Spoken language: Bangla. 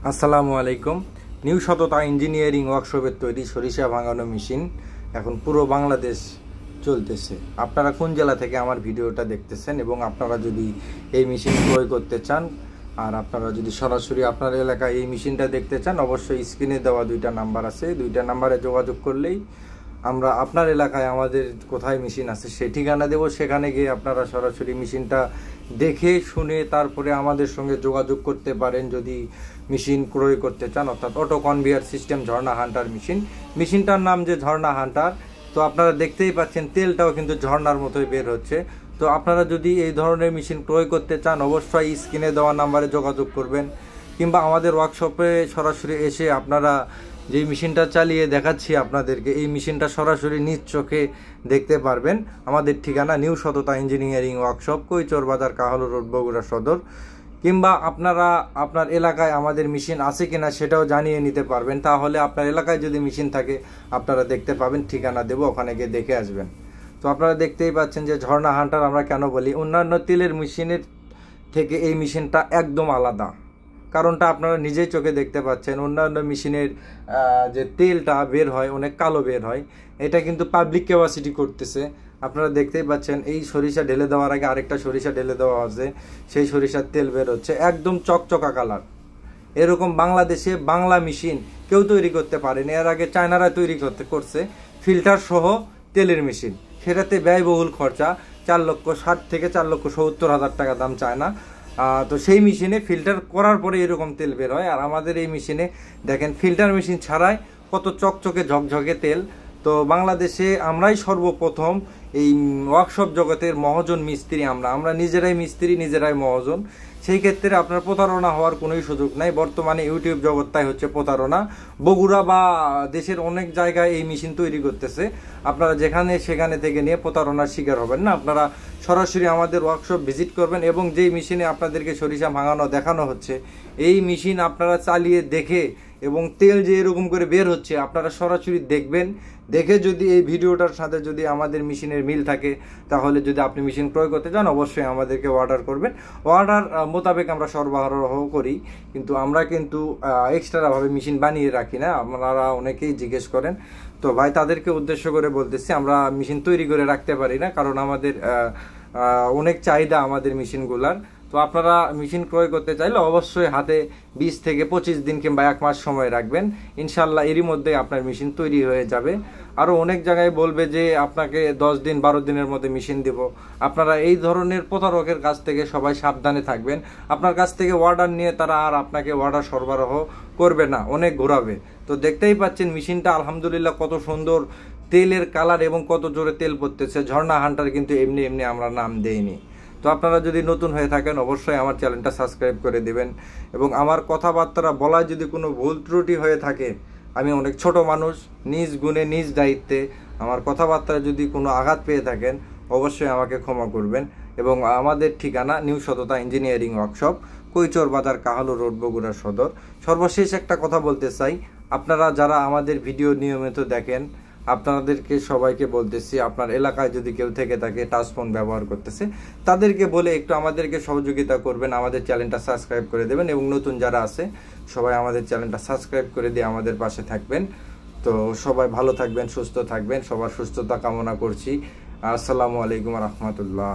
আসসালামু আলাইকুম। নিউ সততা ইঞ্জিনিয়ারিং ওয়ার্কশপের তৈরি সরিষা ভাঙানো মেশিন এখন পুরো বাংলাদেশ চলতেছে। আপনারা কোন জেলা থেকে আমার ভিডিওটা দেখতেছেন এবং আপনারা যদি এই মেশিন ক্রয় করতে চান আর আপনারা যদি সরাসরি আপনার এলাকায় এই মেশিনটা দেখতে চান, অবশ্যই স্ক্রিনে দেওয়া দুইটা নাম্বার আছে, দুইটা নাম্বারে যোগাযোগ করলেই আমরা আপনার এলাকায় আমাদের কোথায় মেশিন আছে সেই ঠিকানা দেব। সেখানে গিয়ে আপনারা সরাসরি মেশিনটা দেখে শুনে তারপরে আমাদের সঙ্গে যোগাযোগ করতে পারেন যদি মেশিন ক্রয় করতে চান, অর্থাৎ অটো কনভেয়ার সিস্টেম ঝর্ণা হান্টার মেশিনটার নাম যে ঝর্ণা হান্টার। তো আপনারা দেখতেই পাচ্ছেন তেলটাও কিন্তু ঝর্ণার মতোই বের হচ্ছে। তো আপনারা যদি এই ধরনের মেশিন ক্রয় করতে চান অবশ্যই স্ক্রিনে দেওয়া নাম্বারে যোগাযোগ করবেন, কিংবা আমাদের ওয়ার্কশপে সরাসরি এসে আপনারা যে মেশিনটা চালিয়ে দেখাচ্ছি আপনাদেরকে, এই মেশিনটা সরাসরি নিজ চোখে দেখতে পারবেন। আমাদের ঠিকানা নিউ সততা ইঞ্জিনিয়ারিং ওয়ার্কশপ, কৈচর বাজার, কাহালু রোড, বগুড়া সদর। কিংবা আপনারা আপনার এলাকায় আমাদের মেশিন আছে কিনা সেটাও জানিয়ে নিতে পারবেন। তাহলে আপনার এলাকায় যদি মেশিন থাকে আপনারা দেখতে পাবেন, ঠিকানা দেব, ওখানে গিয়ে দেখে আসবেন। তো আপনারা দেখতেই পাচ্ছেন যে ঝর্ণা হান্টার আমরা কেন বলি, অন্যান্য তেলের মেশিনের থেকে এই মেশিনটা একদম আলাদা। কারণটা আপনারা নিজেই চোখে দেখতে পাচ্ছেন, অন্যান্য মেশিনের যে তেলটা বের হয় অনেক কালো বের হয়, এটা কিন্তু পাবলিক ক্যাপাসিটি করতেছে। আপনারা দেখতেই পাচ্ছেন এই সরিষা ঢেলে দেওয়ার আগে আরেকটা সরিষা ঢেলে দেওয়া আছে, সেই সরিষার তেল বের হচ্ছে একদম চকচকা কালার। এরকম বাংলাদেশে বাংলা মেশিন কেউ তৈরি করতে পারেনি। এর আগে চায়নারা তৈরি করছে ফিল্টার সহ তেলের মেশিন, সেটাতে ব্যয়বহুল খরচা 4,60,000 থেকে 4,70,000 টাকা দাম চায় না। তো সেই মেশিনে ফিল্টার করার পরে এরকম তেল বের হয়। আর আমাদের এই মেশিনে দেখেন ফিল্টার মেশিন ছাড়াই কত চকচকে ঝকঝকে তেল। তো বাংলাদেশে আমরাই সর্বপ্রথম এই ওয়ার্কশপ জগতের মহাজন মিস্ত্রি, আমরা নিজেরাই মিস্ত্রি, নিজেরাই মহাজন। সেই ক্ষেত্রে আপনার প্রতারণা হওয়ার কোনোই সুযোগ নাই। বর্তমানে ইউটিউব জগৎটাই হচ্ছে প্রতারণা। বগুড়া বা দেশের অনেক জায়গায় এই মেশিন তৈরি করতেছে, আপনারা যেখানে সেখানে থেকে নিয়ে প্রতারণার শিকার হবেন না। আপনারা সরাসরি আমাদের ওয়ার্কশপ ভিজিট করবেন এবং যেই মেশিনে আপনাদেরকে সরিষা ভাঙানো দেখানো হচ্ছে এই মেশিন আপনারা চালিয়ে দেখে এবং তেল যে এরকম করে বের হচ্ছে আপনারা সরাসরি দেখবেন। দেখে যদি এই ভিডিওটার সাথে যদি আমাদের মেশিনের মিল থাকে তাহলে যদি আপনি মেশিন ক্রয় করতে চান অবশ্যই আমাদেরকে অর্ডার করবেন। অর্ডার মোতাবেক আমরা সরবরাহ করি, কিন্তু আমরা কিন্তু এক্সট্রাভাবে মেশিন বানিয়ে রাখি না। আপনারা অনেকেই জিজ্ঞেস করেন, তো ভাই তাদেরকে উদ্দেশ্য করে বলতেছি আমরা মেশিন তৈরি করে রাখতে পারি না, কারণ আমাদের অনেক চাহিদা আমাদের মেশিনগুলার। তো আপনারা মেশিন ক্রয় করতে চাইলে অবশ্যই হাতে 20 থেকে 25 দিন কিংবা 1 মাস সময় রাখবেন, ইনশাল্লাহ এরই মধ্যে আপনার মেশিন তৈরি হয়ে যাবে। আরও অনেক জায়গায় বলবে যে আপনাকে 10 দিন 12 দিনের মধ্যে মেশিন দেব। আপনারা এই ধরনের প্রতারকের কাছ থেকে সবাই সাবধানে থাকবেন। আপনার কাছ থেকে অর্ডার নিয়ে তারা আর আপনাকে অর্ডার সরবরাহ করবে না, অনেক ঘোরাবে। তো দেখতেই পাচ্ছেন মেশিনটা আলহামদুলিল্লাহ কত সুন্দর তেলের কালার এবং কত জোরে তেল পড়তেছে। ঝর্ণা হান্টার কিন্তু এমনি এমনি আমরা নাম দেইনি। তো আপনারা যদি নতুন হয়ে থাকেন অবশ্যই আমার চ্যানেলটা সাবস্ক্রাইব করে দেবেন। এবং আমার কথাবার্তা বলায় যদি কোনো ভুল ত্রুটি হয়ে থাকে, আমি অনেক ছোট মানুষ, নিজ গুণে নিজ দায়িত্বে আমার কথাবার্তায় যদি কোনো আঘাত পেয়ে থাকেন অবশ্যই আমাকে ক্ষমা করবেন। এবং আমাদের ঠিকানা নিউ সততা ইঞ্জিনিয়ারিং ওয়ার্কশপ, কৈচর বাজার, কাহালু রোড, বগুড়া সদর। সর্বশেষ একটা কথা বলতে চাই, আপনারা যারা আমাদের ভিডিও নিয়মিত দেখেন আপনাদেরকে সবাইকে বলতেছি, আপনার এলাকায় যদি কেউ থেকে থাকে টাচ ফোন ব্যবহার করতেছে তাদেরকে বলে একটু আমাদেরকে সহযোগিতা করবেন, আমাদের চ্যানেলটা সাবস্ক্রাইব করে দেবেন। এবং নতুন যারা আছে সবাই আমাদের চ্যানেলটা সাবস্ক্রাইব করে দিয়ে আমাদের পাশে থাকবেন। তো সবাই ভালো থাকবেন, সুস্থ থাকবেন, সবার সুস্থতা কামনা করছি। আসসালামু আলাইকুম রহমতুল্লাহ।